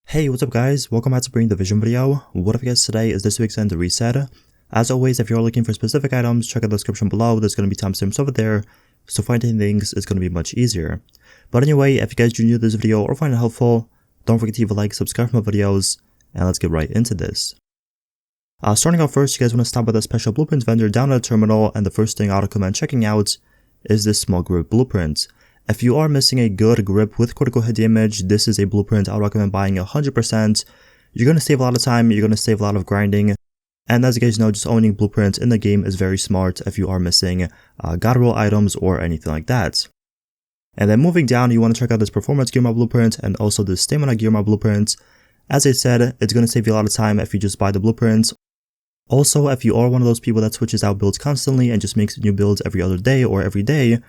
Hey, what's up guys? Welcome back to Bring the Vision video. What up guys, today is this week's end reset. As always, if you're looking for specific items, check out the description below. There's going to be timestamps over there, so finding things is going to be much easier. But anyway, if you guys do enjoy this video or find it helpful, don't forget to leave a like, subscribe for more videos, and let's get right into this. Starting off first, you guys want to stop by the special blueprints vendor down at the terminal, and the first thing I'd recommend checking out is this small grip blueprint. If you are missing a good grip with critical hit damage, this is a blueprint I would recommend buying 100%. You're going to save a lot of time, you're going to save a lot of grinding, and as you guys know, just owning blueprints in the game is very smart if you are missing god roll items or anything like that. And then moving down, you want to check out this performance gear mod blueprint and also this stamina gear mod blueprint. As I said, it's going to save you a lot of time if you just buy the blueprints. Also, if you are one of those people that switches out builds constantly and just makes new builds every other day or every day,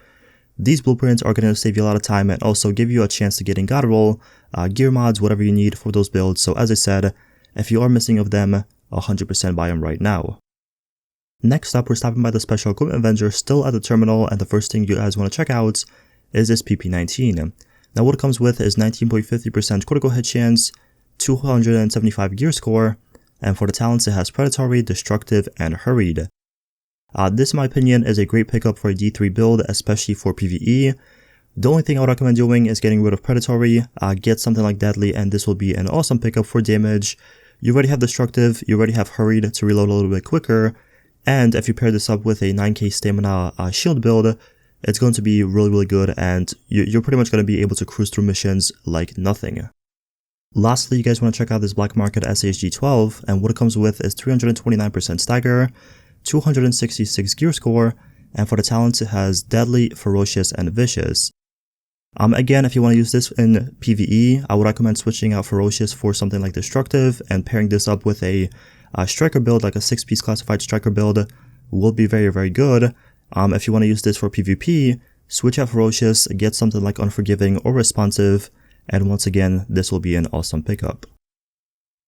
these blueprints are going to save you a lot of time and also give you a chance to get in god roll, gear mods, whatever you need for those builds. So as I said, if you are missing of them, 100% buy them right now. Next up, we're stopping by the special equipment vendor still at the terminal, and the first thing you guys want to check out is this PP19. Now what it comes with is 19.50% critical hit chance, 275 gear score, and for the talents it has predatory, destructive, and hurried. This in my opinion is a great pickup for a D3 build, especially for PvE. The only thing I would recommend doing is getting rid of predatory, get something like deadly, and this will be an awesome pickup for damage. You already have destructive, you already have hurried to reload a little bit quicker, and if you pair this up with a 9k stamina shield build, it's going to be really good, and you're pretty much going to be able to cruise through missions like nothing. Lastly, you guys want to check out this black market SHG12, and what it comes with is 329% stagger, 266 gear score, and for the talents it has deadly, ferocious, and vicious. Again, if you want to use this in PvE, I would recommend switching out ferocious for something like destructive, and pairing this up with a striker build, like a 6-piece classified striker build, will be very good. If you want to use this for PvP, switch out ferocious, get something like unforgiving or responsive, and once again, this will be an awesome pickup.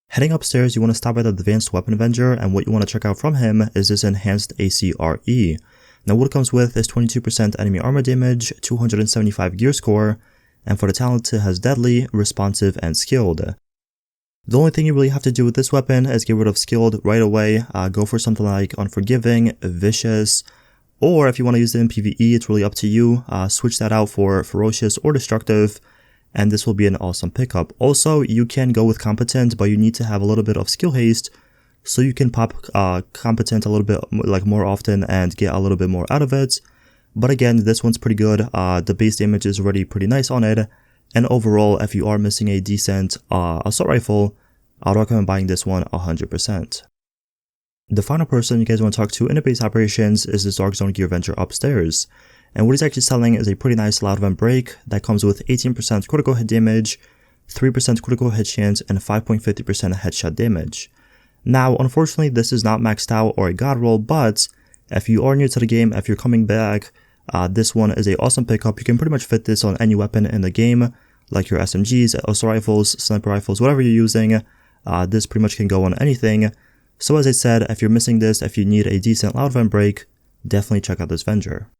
Heading upstairs, you want to stop by the advanced weapon vendor, and what you want to check out from him is this enhanced ACR-E. Now what it comes with is 22% enemy armor damage, 275 gear score, and for the talent it has deadly, responsive, and skilled. The only thing you really have to do with this weapon is get rid of skilled right away, go for something like unforgiving, vicious, or if you want to use it in PvE, it's really up to you, switch that out for ferocious or destructive, and this will be an awesome pickup. Also, you can go with competent, but you need to have a little bit of skill haste, so you can pop competent a little bit like more often and get a little bit more out of it. But again, this one's pretty good. The base damage is already pretty nice on it, and overall, if you are missing a decent assault rifle, I'd recommend buying this one 100%. The final person you guys want to talk to in the base operations is this Dark Zone gear vendor upstairs. And what he's actually selling is a pretty nice loud event break that comes with 18% critical hit damage, 3% critical hit chance, and 5.50% headshot damage. Now, unfortunately, this is not maxed out or a god roll, but if you are new to the game, if you're coming back, this one is an awesome pickup. You can pretty much fit this on any weapon in the game, like your SMGs, assault rifles, sniper rifles, whatever you're using. This pretty much can go on anything. So as I said, if you're missing this, if you need a decent loud event break, definitely check out this vendor.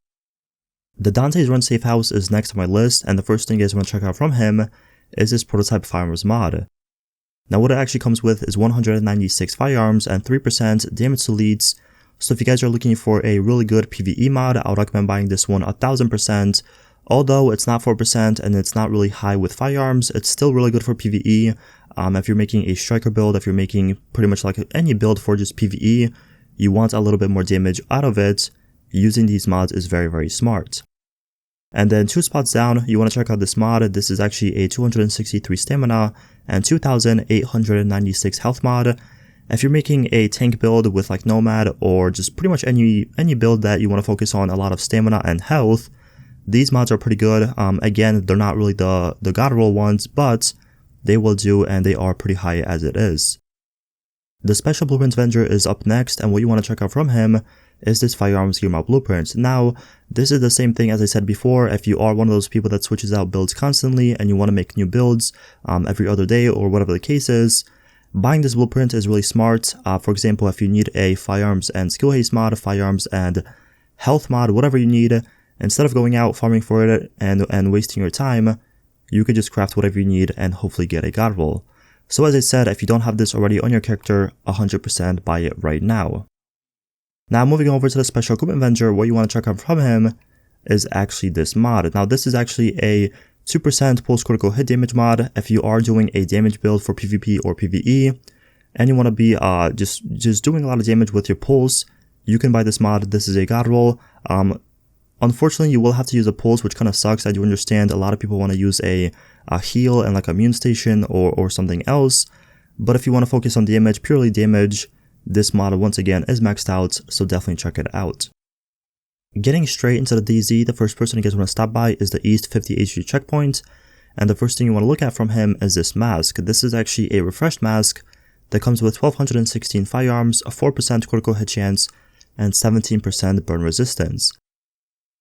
The Dante's Run Safe House is next on my list, and the first thing you guys want to check out from him is this prototype firearms mod. Now what it actually comes with is 196 firearms and 3% damage to leads, so if you guys are looking for a really good PvE mod, I would recommend buying this one 1000%. Although it's not 4% and it's not really high with firearms, it's still really good for PvE. If you're making a striker build, if you're making pretty much like any build for just PvE, you want a little bit more damage out of it. Using these mods is very smart. And then 2 spots down, you want to check out this mod. This is actually a 263 stamina and 2896 health mod. If you're making a tank build with like Nomad or just pretty much any build that you want to focus on a lot of stamina and health, these mods are pretty good. Again, they're not really the god roll ones, but they will do, and they are pretty high as it is. The special blueprints vendor is up next, and what you want to check out from him is this firearms gear mod blueprint. Now, this is the same thing as I said before. If you are one of those people that switches out builds constantly and you want to make new builds every other day or whatever the case is, buying this blueprint is really smart. For example, if you need a firearms and skill haste mod, firearms and health mod, whatever you need, instead of going out farming for it and wasting your time, you could just craft whatever you need and hopefully get a god roll. So as I said, if you don't have this already on your character, 100% buy it right now. Now moving over to the Special Equipment Vendor, what you want to check out from him is actually this mod. Now this is actually a 2% pulse critical hit damage mod. If you are doing a damage build for PvP or PvE, and you want to be just doing a lot of damage with your pulse, you can buy this mod. This is a god roll. Unfortunately, you will have to use a pulse, which kind of sucks. I do understand a lot of people want to use a heal and like a immune station or something else. But if you want to focus on damage, purely damage, this mod once again is maxed out, so definitely check it out. Getting straight into the DZ, the first person you guys want to stop by is the East 50 HG checkpoint. And the first thing you want to look at from him is this mask. This is actually a refreshed mask that comes with 1216 firearms, a 4% critical hit chance, and 17% burn resistance.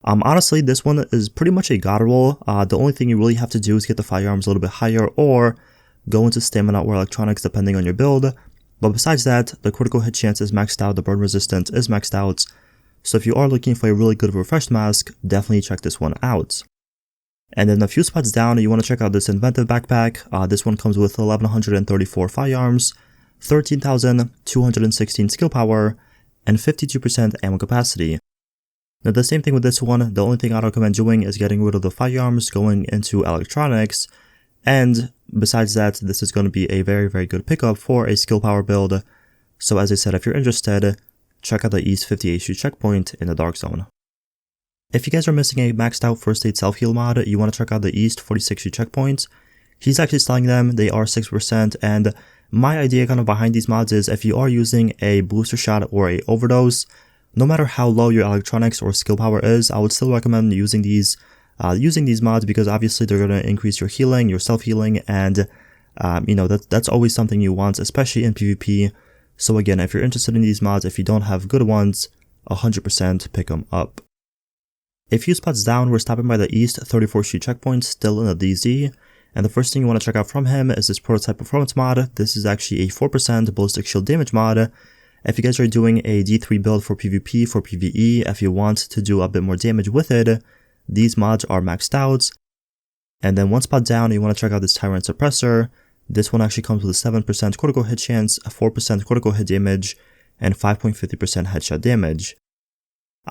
Honestly, this one is pretty much a god roll. The only thing you really have to do is get the firearms a little bit higher or go into stamina or electronics depending on your build. But besides that, the critical hit chance is maxed out, the burn resistance is maxed out. So if you are looking for a really good refreshed mask, definitely check this one out. And then a few spots down, you want to check out this Inventive backpack. This one comes with 1134 firearms, 13,216 skill power, and 52% ammo capacity. Now the same thing with this one, the only thing I'd recommend doing is getting rid of the firearms, going into electronics, and besides that, this is going to be a very good pickup for a skill power build. So as I said, if you're interested, check out the East 50 HG checkpoint in the Dark Zone. If you guys are missing a maxed out first aid self-heal mod, you want to check out the East 46 HG checkpoint. He's actually selling them, they are 6%, and my idea kind of behind these mods is if you are using a booster shot or a overdose, no matter how low your electronics or skill power is, I would still recommend using these mods because obviously they're going to increase your healing, your self-healing, and that's always something you want, especially in PvP. So again, if you're interested in these mods, if you don't have good ones, 100% pick them up. A few spots down, we're stopping by the East 34 HG checkpoint, still in the DZ. And the first thing you want to check out from him is this Prototype Performance mod. This is actually a 4% ballistic shield damage mod. If you guys are doing a D3 build for PvP, for PvE, if you want to do a bit more damage with it, these mods are maxed out. And then one spot down, you want to check out this Tyrant Suppressor. This one actually comes with a 7% critical hit chance, a 4% critical hit damage, and 5.50% headshot damage.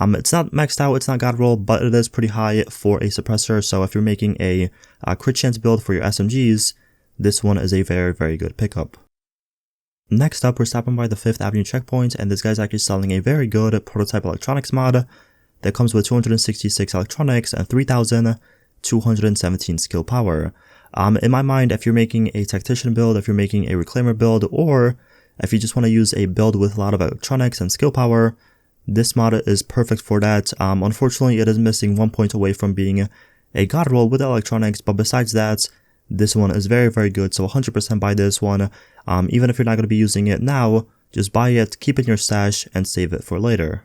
It's not maxed out, it's not god roll, but it is pretty high for a suppressor, so if you're making a crit chance build for your SMGs, this one is a very good pickup. Next up, we're stopping by the 5th Avenue checkpoint, and this guy's actually selling a very good Prototype Electronics mod that comes with 266 electronics and 3,217 skill power. In my mind, if you're making a Tactician build, if you're making a Reclaimer build, or if you just want to use a build with a lot of electronics and skill power, this mod is perfect for that. Unfortunately, it is missing 1 point away from being a god roll with electronics, but besides that, this one is very good, so 100% buy this one. Even if you're not going to be using it now, just buy it, keep it in your stash, and save it for later.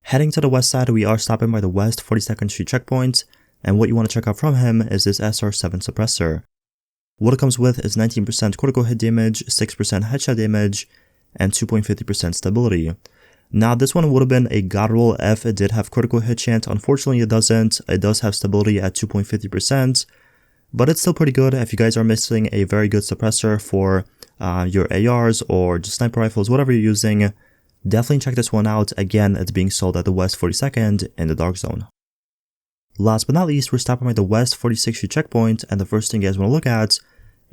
Heading to the west side, we are stopping by the West 42nd Street checkpoint, and what you want to check out from him is this SR7 suppressor. What it comes with is 19% critical hit damage, 6% headshot damage, and 2.50% stability. Now this one would have been a god roll if it did have critical hit chance. Unfortunately it doesn't. It does have stability at 2.50%, but it's still pretty good. If you guys are missing a very good suppressor for your ARs or just sniper rifles, whatever you're using, definitely check this one out. Again, it's being sold at the West 42nd in the Dark Zone. Last but not least, we're stopping by the West 46 Street checkpoint, and the first thing you guys want to look at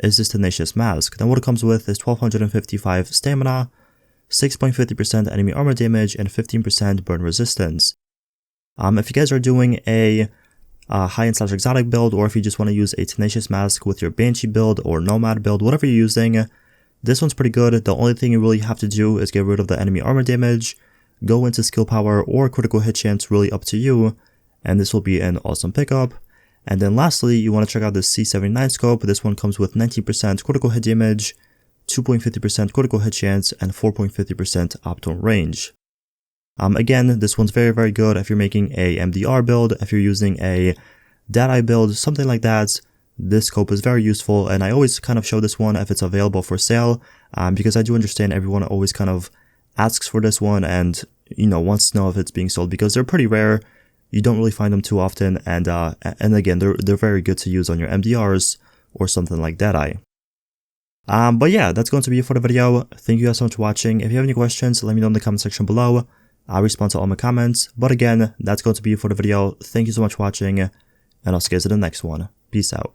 is this Tenacious mask. Now what it comes with is 1255 stamina, 6.50% enemy armor damage, and 15% burn resistance. If you guys are doing a high-end/exotic build, or if you just want to use a Tenacious mask with your Banshee build or Nomad build, whatever you're using, this one's pretty good. The only thing you really have to do is get rid of the enemy armor damage, go into skill power or critical hit chance, really up to you, and this will be an awesome pickup. And then lastly, you want to check out the C79 scope. This one comes with 19% critical hit damage, 2.50% critical hit chance, and 4.50% optimal range. Again, this one's very good if you're making a MDR build, if you're using a Deadeye build, something like that. This scope is very useful, and I always kind of show this one if it's available for sale, because I do understand everyone always kind of asks for this one and, wants to know if it's being sold, because they're pretty rare. You don't really find them too often, and again, they're very good to use on your MDRs or something like Deadeye. But yeah, that's going to be it for the video. Thank you guys so much for watching. If you have any questions, let me know in the comment section below. I'll respond to all my comments. But again, that's going to be it for the video. Thank you so much for watching, and I'll see you guys in the next one. Peace out.